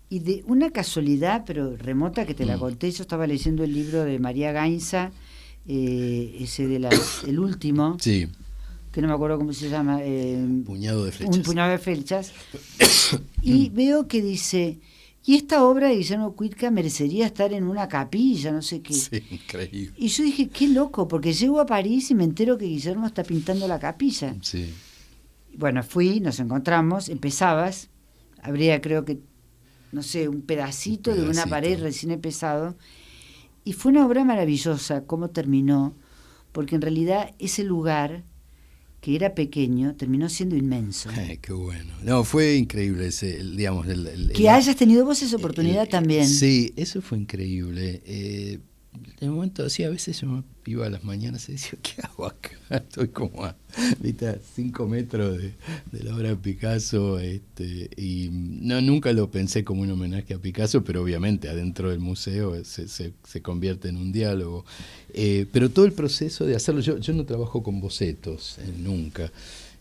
y de una casualidad, pero remota, que te la conté, yo estaba leyendo el libro de María Gainza, ese el último, sí, que no me acuerdo cómo se llama. Puñado de flechas. Un puñado de flechas. Y veo que dice... Y esta obra de Guillermo Cuitca merecería estar en una capilla, no sé qué. Sí, increíble. Y yo dije, qué loco, porque llego a París y me entero que Guillermo está pintando la capilla. Sí. Bueno, fui, nos encontramos, empezabas, habría creo que, no sé, un pedacito de una pared recién empezado. Y fue una obra maravillosa, cómo terminó, porque en realidad ese lugar, que era pequeño, terminó siendo inmenso. Qué bueno. No, fue increíble ese, digamos... que hayas tenido vos esa oportunidad también. Sí, eso fue increíble. De momento, sí, a veces yo iba a las mañanas y decía, ¿qué hago acá? Estoy como a 5 metros de la obra de Picasso, y nunca lo pensé como un homenaje a Picasso, pero obviamente adentro del museo se convierte en un diálogo. Pero todo el proceso de hacerlo, yo no trabajo con bocetos, nunca.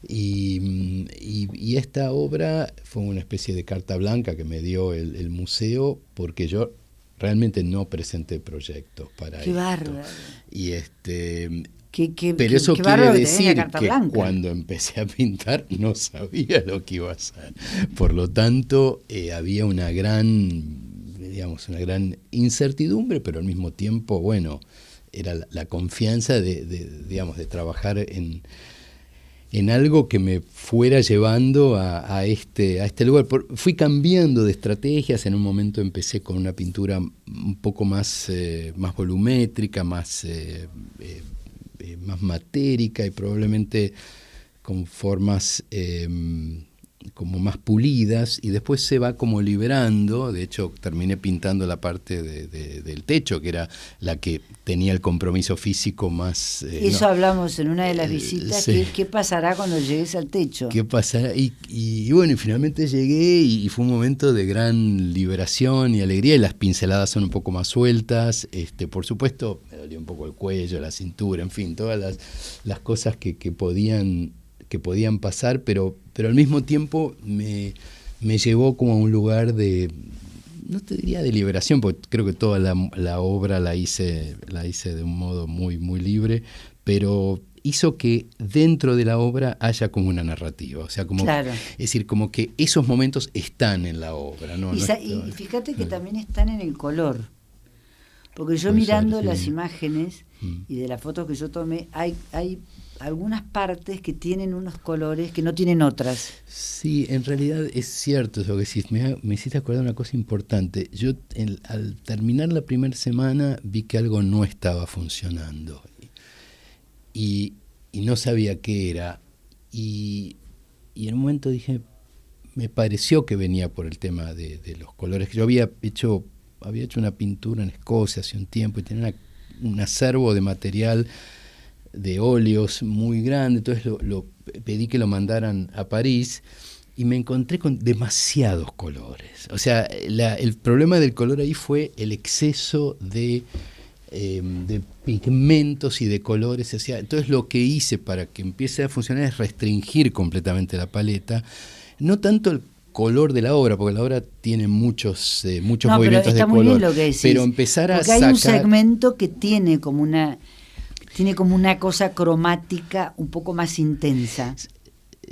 Y esta obra fue una especie de carta blanca que me dio el museo, porque yo realmente no presenté proyectos para esto. ¡Qué bárbaro! Y pero eso qué quiere que decir carta que blanca. cuando empecé a pintar no sabía lo que iba a hacer. Por lo tanto, había una gran incertidumbre, pero al mismo tiempo, bueno, era la confianza de trabajar en algo que me fuera llevando a este lugar. Fui cambiando de estrategias. En un momento empecé con una pintura un poco más volumétrica, más matérica, y probablemente con formas como más pulidas, y después se va como liberando. De hecho, terminé pintando la parte del techo, que era la que tenía el compromiso físico más... Eso hablamos en una de las visitas, sí. ¿Qué pasará cuando llegues al techo? ¿Qué pasará? Y bueno, y finalmente llegué, y fue un momento de gran liberación y alegría, y las pinceladas son un poco más sueltas. Por supuesto, me dolió un poco el cuello, la cintura, en fin, todas las cosas que podían pasar, pero al mismo tiempo me llevó como a un lugar de, no te diría de liberación, porque creo que toda la obra la hice de un modo muy, muy libre, pero hizo que dentro de la obra haya como una narrativa, o sea, como, claro. Es decir, como que esos momentos están en la obra, ¿no? Y fíjate que también están en el color, porque yo mirando las imágenes y de las fotos que yo tomé, hay algunas partes que tienen unos colores que no tienen otras. Sí, en realidad es cierto eso que decís. Me hiciste acordar una cosa importante. Yo al terminar la primera semana vi que algo no estaba funcionando y no sabía qué era, y en un momento dije, me pareció que venía por el tema de los colores. Yo había hecho una pintura en Escocia hace un tiempo y tenía un acervo de material de óleos muy grande. Entonces lo pedí que lo mandaran a París y me encontré con demasiados colores. O sea, el problema del color ahí fue el exceso de pigmentos y de colores. O sea, entonces lo que hice para que empiece a funcionar es restringir completamente la paleta, no tanto el color de la obra, porque la obra tiene muchos movimientos de color, muy bien lo que decís, pero empezar a sacar... Porque hay un segmento que tiene como una cosa cromática un poco más intensa.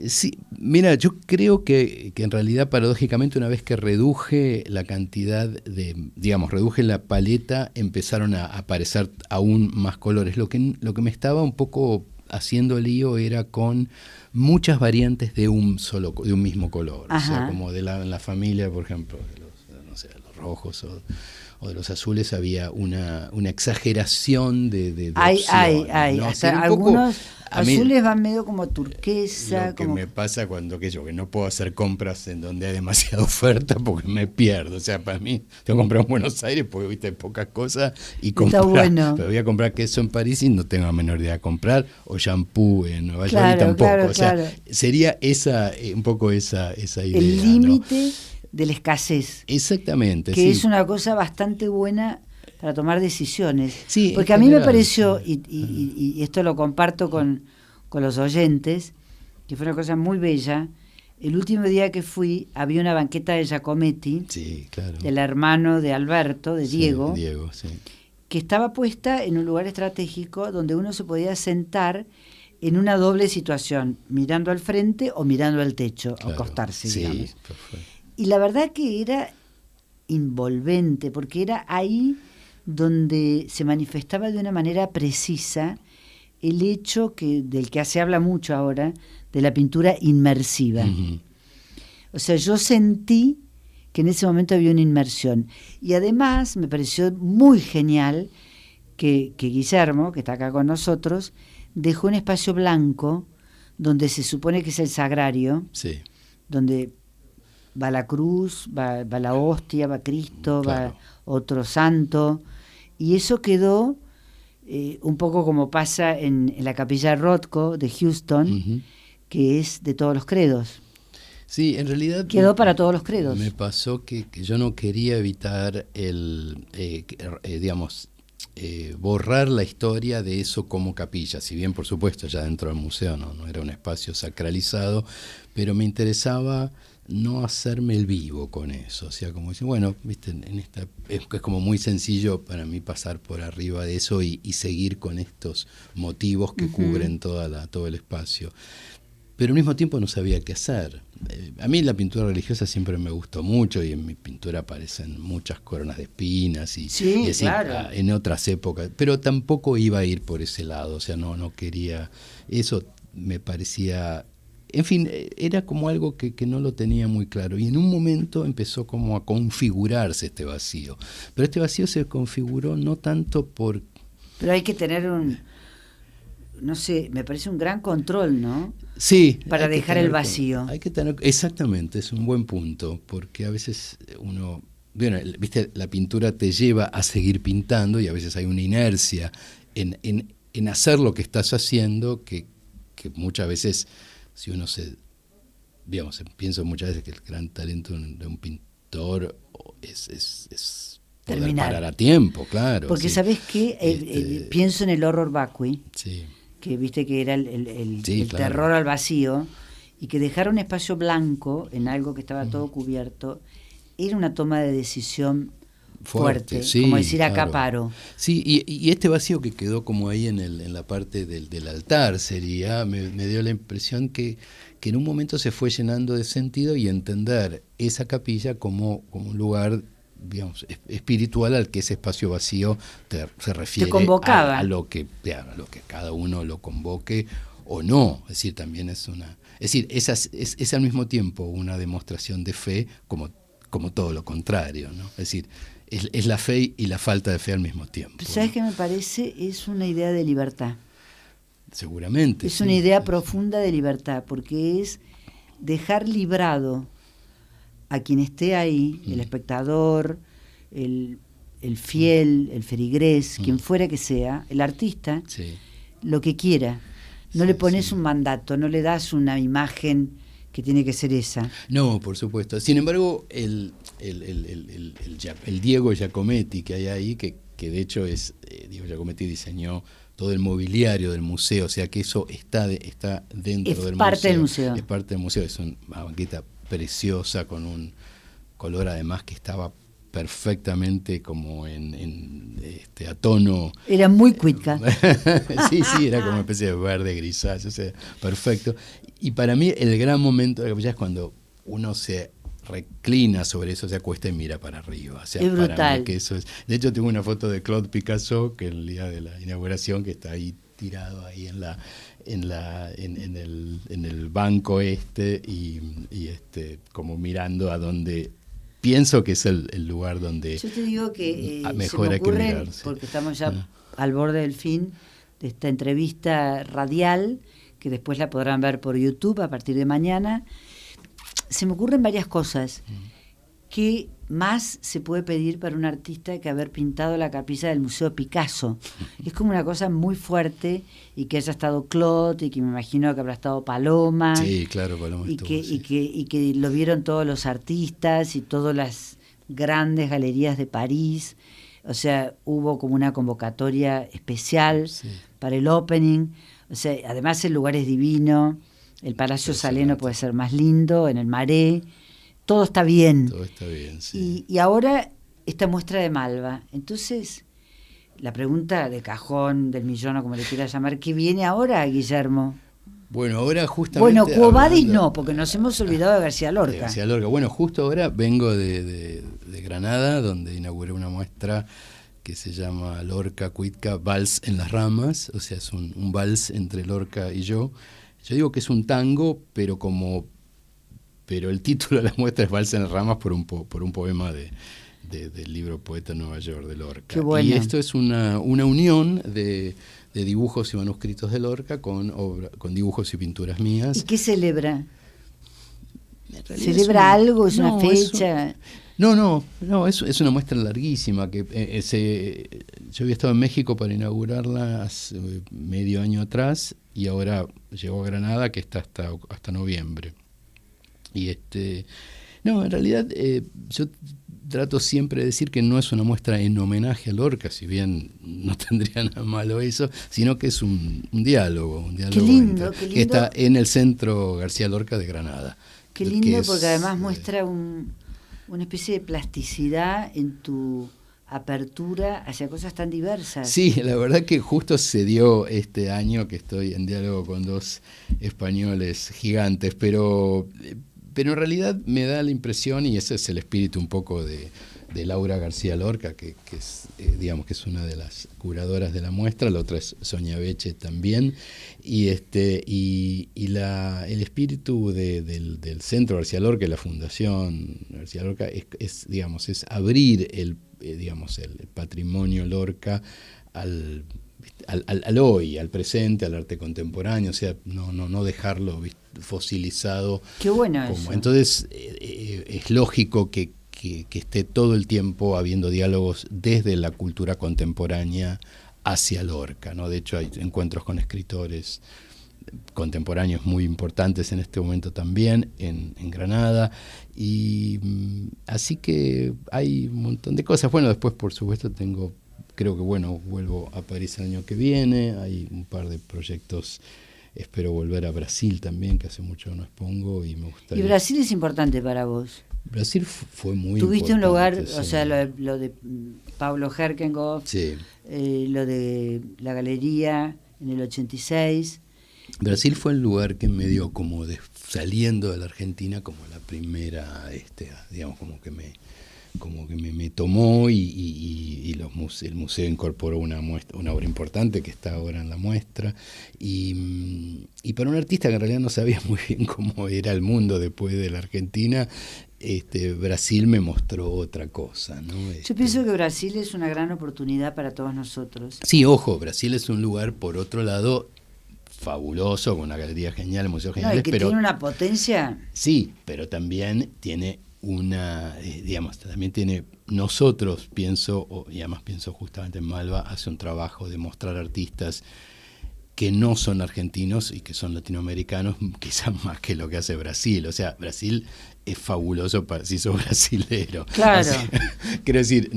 Sí, mira, yo creo que en realidad, paradójicamente, una vez que reduje la cantidad reduje la paleta, empezaron a aparecer aún más colores. Lo que me estaba un poco haciendo lío era con muchas variantes de un mismo color. Ajá. O sea, como en la familia, por ejemplo, de los, no sé, los rojos o de los azules había una exageración de Hay. ¿no? Hasta Ser un poco, algunos a mí, azules van medio como turquesa. lo que me pasa cuando que no puedo hacer compras en donde hay demasiada oferta porque me pierdo. O sea, para mí, tengo que comprar en Buenos Aires porque viste pocas cosas y comprar. Está bueno. Pero voy a comprar queso en París y no tengo la menor idea de comprar, o shampoo en Nueva York Claro, y tampoco. claro, o sea, claro. sería un poco esa idea. El ¿no? límite de la escasez. Exactamente. Que sí. es una cosa bastante buena para tomar decisiones. Sí, porque en a mí me general. pareció, y esto lo comparto con los oyentes, que fue una cosa muy bella. El último día que fui había una banqueta de Giacometti, Sí, claro. del hermano de Alberto, de Sí, Diego, sí. que estaba puesta en un lugar estratégico donde uno se podía sentar en una doble situación, mirando al frente o mirando al techo, Claro. acostarse, Sí, digamos. perfecto. Y la verdad que era envolvente, porque era ahí donde se manifestaba de una manera precisa el hecho del que se habla mucho ahora, de la pintura inmersiva. Ujú. O sea, yo sentí que en ese momento había una inmersión. Y además me pareció muy genial que Guillermo, que está acá con nosotros, dejó un espacio blanco donde se supone que es el sagrario, Sí, donde va la cruz, va la hostia, va Cristo, claro. va otro santo, y eso quedó un poco como pasa en la capilla Rothko de Houston, Ujú. que es de todos los credos. Sí, en realidad Quedó para todos los credos. me pasó que yo no quería evitar borrar la historia de eso como capilla, si bien por supuesto ya dentro del museo no era un espacio sacralizado, pero me interesaba no hacerme el vivo con eso, o sea, como decir, bueno, viste, es como muy sencillo para mí pasar por arriba de eso y seguir con estos motivos que cubren todo el espacio. Pero al mismo tiempo no sabía qué hacer. A mí la pintura religiosa siempre me gustó mucho y en mi pintura aparecen muchas coronas de espinas y así, claro. en otras épocas, pero tampoco iba a ir por ese lado, o sea, no quería, eso me parecía, en fin, era como algo que no lo tenía muy claro y en un momento empezó como a configurarse este vacío, pero este vacío se configuró no tanto por... Pero hay que tener no sé, me parece un gran control, ¿no? Sí. Para dejar el vacío. Hay que tener, exactamente, es un buen punto, porque a veces uno, bueno, viste, la pintura te lleva a seguir pintando y a veces hay una inercia en hacer lo que estás haciendo que muchas veces, si uno pienso muchas veces que el gran talento de un pintor es poder Terminar. parar a tiempo, claro. Porque sí. ¿sabés qué? Pienso en el horror vacui, Sí. que viste que era el Sí, claro. terror al vacío, y que dejar un espacio blanco en algo que estaba todo cubierto era una toma de decisión fuerte, sí, como decir acá claro. paro. Sí, y este vacío que quedó como ahí en la parte del altar me dio la impresión que en un momento se fue llenando de sentido y entender esa capilla como un lugar, digamos, espiritual al que ese espacio vacío se refiere. Te convocaba. A lo que cada uno lo convoque o no. Es decir, también es es al mismo tiempo una demostración de fe como todo lo contrario, ¿no? Es decir, es la fe y la falta de fe al mismo tiempo. ¿Sabes ¿no? qué me parece? Es una idea de libertad. Seguramente. Es sí. una idea profunda de libertad, porque es dejar librado a quien esté ahí, el espectador, el fiel, el ferigrés, quien fuera que sea, el artista, Sí. lo que quiera. No Sí, le pones sí. un mandato, no le das una imagen que tiene que ser esa. No, por supuesto. Sin embargo, el Diego Giacometti que hay ahí, que de hecho Diego Giacometti diseñó todo el mobiliario del museo, o sea que eso está dentro del museo. Es parte del museo. Es parte del museo, es una banqueta preciosa con un color además que estaba perfectamente como a tono. Era muy cuica. sí, era como una especie de verde grisáceo, o sea, perfecto. Y para mí el gran momento de la capilla es cuando uno se reclina sobre eso, se acuesta y mira para arriba. O sea, Es brutal. para mí que eso es. De hecho, tengo una foto de Claude Picasso que el día de la inauguración que está ahí tirado ahí en el banco y como mirando a donde pienso que es el lugar donde yo te digo que mejor se me hay que ocurre, mirar, sí. porque estamos ya al borde del fin de esta entrevista radial, que después la podrán ver por YouTube a partir de mañana. Se me ocurren varias cosas. ¿Qué más se puede pedir para un artista que haber pintado la capilla del Museo Picasso? Es como una cosa muy fuerte, y que haya estado Claude, y que me imagino que habrá estado Paloma. Sí, claro, Paloma estuvo, sí. y que lo vieron todos los artistas y todas las grandes galerías de París. O sea, hubo como una convocatoria especial para el opening. O sea, además el lugar es divino, el Palacio Saleno puede ser más lindo, en el Marais. Todo está bien. Todo está bien, sí. Y ahora esta muestra de Malva. Entonces, la pregunta de cajón, del millón o como le quieras llamar, ¿qué viene ahora, Guillermo? Bueno, ahora justamente... Bueno, Quo Vadis no, porque nos hemos olvidado de García Lorca. De García Lorca. Bueno, justo ahora vengo de Granada, donde inauguré una muestra que se llama Lorca, Cuitca, Vals en las ramas. O sea, es un vals entre Lorca y yo. Yo digo que es un tango, pero el título de la muestra es Vals en las ramas por un poema del libro Poeta en Nueva York de Lorca. Qué bueno. Y esto es una unión de dibujos y manuscritos de Lorca con dibujos y pinturas mías. ¿Y qué celebra? ¿Celebra algo? ¿Es una fecha? No, es una muestra larguísima. Yo había estado en México para inaugurarla hace medio año atrás, y ahora llegó a Granada, que está hasta noviembre. Y en realidad yo trato siempre de decir que no es una muestra en homenaje a Lorca, si bien no tendría nada malo eso, sino que es un diálogo. Qué lindo. Que está en el Centro García Lorca de Granada. Qué lindo, porque además muestra una especie de plasticidad en tu apertura hacia cosas tan diversas. Sí, la verdad que justo se dio este año que estoy en diálogo con dos españoles gigantes, pero en realidad me da la impresión, y ese es el espíritu un poco de Laura García Lorca, que es, digamos que es una de las curadoras de la muestra, la otra es Sonia Beche también, y el espíritu del Centro García Lorca y la Fundación García Lorca es abrir el patrimonio Lorca al hoy, al presente, al arte contemporáneo, o sea, no dejarlo fosilizado. Qué bueno eso. Entonces es lógico que esté todo el tiempo habiendo diálogos desde la cultura contemporánea hacia Lorca, ¿no? De hecho hay encuentros con escritores contemporáneos muy importantes en este momento también en Granada, y así que hay un montón de cosas. Bueno, después por supuesto creo que vuelvo a París el año que viene, hay un par de proyectos. Espero volver a Brasil también, que hace mucho no expongo, y me gustaría. ¿Y Brasil es importante para vos? Brasil fue muy ¿Tuviste importante. un lugar, sí. o sea, lo de Pablo Herkengoff, sí. Lo de la galería en el 86? Brasil fue el lugar que me dio como saliendo de la Argentina como la primera, digamos, como que me tomó, y el museo incorporó una obra importante que está ahora en la muestra, y para un artista que en realidad no sabía muy bien cómo era el mundo después de la Argentina, Brasil me mostró otra cosa, ¿no? Yo pienso que Brasil es una gran oportunidad para todos nosotros. Sí, ojo, Brasil es un lugar, por otro lado, fabuloso, con una galería genial, un museo genial, pero tiene una potencia. Sí, pero también tiene también tiene, nosotros y además pienso justamente en Malva, hace un trabajo de mostrar artistas que no son argentinos y que son latinoamericanos, quizás más que lo que hace Brasil. O sea, Brasil es fabuloso si sos brasilero. Claro. O sea, quiero decir,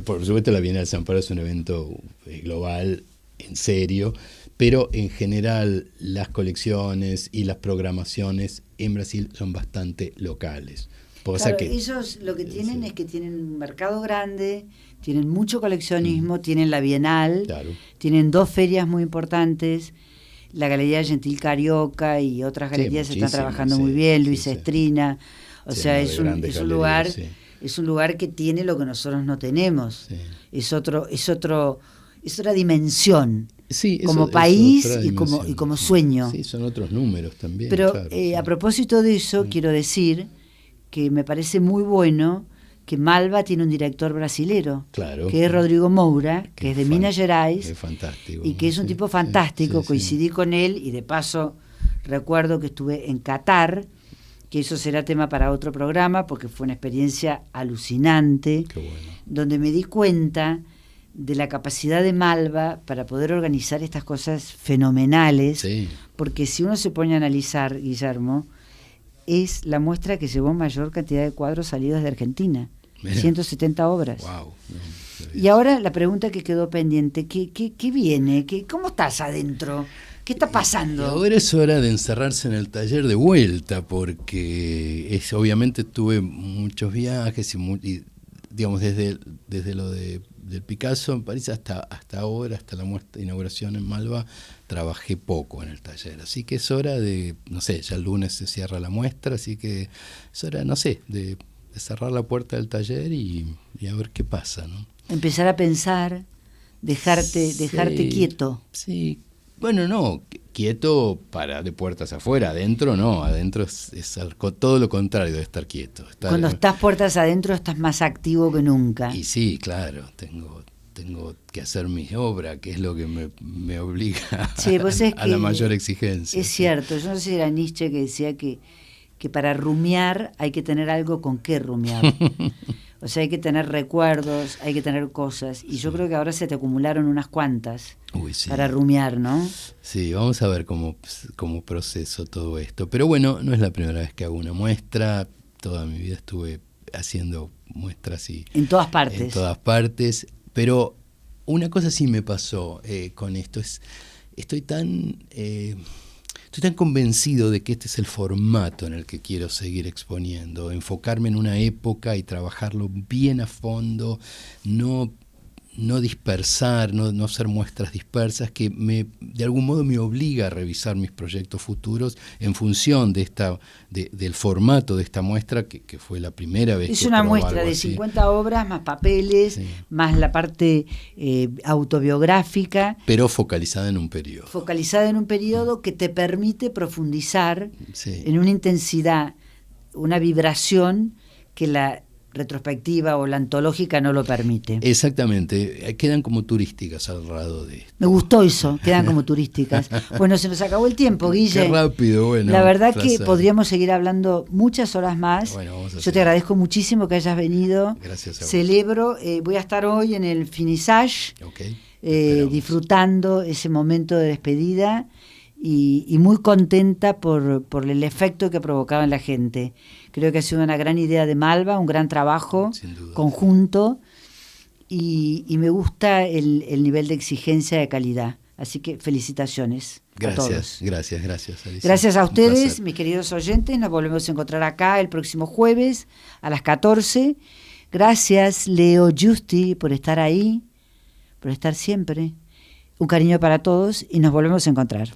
por supuesto la Bienal de San Pablo es un evento global, en serio, pero en general las colecciones y las programaciones en Brasil son bastante locales. Claro, ellos lo que tienen es que tienen un mercado grande, tienen mucho coleccionismo, tienen la Bienal, tienen 2 ferias muy importantes, la Galería Gentil Carioca y otras galerías están trabajando muy bien, Luis Estrina, o sea, es un lugar, es un lugar que tiene lo que nosotros no tenemos, es otra dimensión. Sí, como eso país es otra y como dimensión. sueño. Sí, son otros números también. Pero claro, sí. a propósito de eso, quiero decir que me parece muy bueno que Malva tiene un director brasilero, Claro. que es Rodrigo Moura, que es de fan- Minas Gerais, Es fantástico. y que es un Sí, tipo sí, fantástico. sí, sí. Coincidí con él y de paso recuerdo que estuve en Qatar, que eso será tema para otro programa, porque fue una experiencia alucinante, Qué bueno. donde me di cuenta de la capacidad de Malva para poder organizar estas cosas fenomenales, Sí. porque si uno se pone a analizar, Guillermo, es la muestra que llevó mayor cantidad de cuadros salidos de Argentina, Mirá. 170 obras. Wow. Y ahora la pregunta que quedó pendiente, ¿qué viene? ¿Cómo estás adentro? ¿Qué está Y pasando? ahora es hora de encerrarse en el taller de vuelta, porque obviamente tuve muchos viajes y, digamos, desde lo del Picasso en París hasta ahora, hasta la inauguración en Malva, trabajé poco en el taller. Así que es hora de, no sé, ya el lunes se cierra la muestra, así que es hora, no sé, de cerrar la puerta del taller y a ver qué pasa, ¿no? Empezar a pensar, dejarte quieto. Sí, bueno, no, quieto de puertas afuera, adentro no, adentro es todo lo contrario de estar quieto. Cuando estás puertas adentro estás más activo que nunca. Y sí, claro, tengo que hacer mi obra, que es lo que me obliga Sí, vos es a la que mayor exigencia. Es cierto, yo no sé si era Nietzsche que decía que para rumiar hay que tener algo con qué rumiar. O sea, hay que tener recuerdos, hay que tener cosas. Y yo creo que ahora se te acumularon unas cuantas Uy, sí. para rumiar, ¿no? Sí, vamos a ver cómo proceso todo esto. Pero bueno, no es la primera vez que hago una muestra. Toda mi vida estuve haciendo muestras en todas partes. En todas partes. Pero una cosa sí me pasó con esto. Estoy tan convencido de que este es el formato en el que quiero seguir exponiendo, enfocarme en una época y trabajarlo bien a fondo, no dispersar, no hacer muestras dispersas, que de algún modo me obliga a revisar mis proyectos futuros en función del formato de esta muestra, que fue la primera vez que es una probé muestra algo de así. 50 obras, más papeles, Sí. más la parte autobiográfica. Pero focalizada en un periodo. Focalizada en un periodo que te permite profundizar Sí. en una intensidad, una vibración que la retrospectiva o la antológica no lo permite. Exactamente, quedan como turísticas al lado de esto. Me gustó eso, quedan como turísticas. Bueno, se nos acabó el tiempo, Guille. Qué rápido, bueno. La verdad placer. que podríamos seguir hablando muchas horas más. Bueno, vamos a Yo seguir. te agradezco muchísimo que hayas venido. Gracias a vos. Celebro, voy a estar hoy en el finissage, Ok, esperamos. disfrutando ese momento de despedida y muy contenta por el efecto que provocaba en la gente. Creo que ha sido una gran idea de Malva, un gran trabajo Sin duda. conjunto y me gusta el nivel de exigencia de calidad. Así que felicitaciones a todos. Gracias, Alicia. Gracias a Un ustedes, placer. mis queridos oyentes. Nos volvemos a encontrar acá el próximo jueves a las 14. Gracias, Leo Justi, por estar ahí, por estar siempre. Un cariño para todos y nos volvemos a encontrar.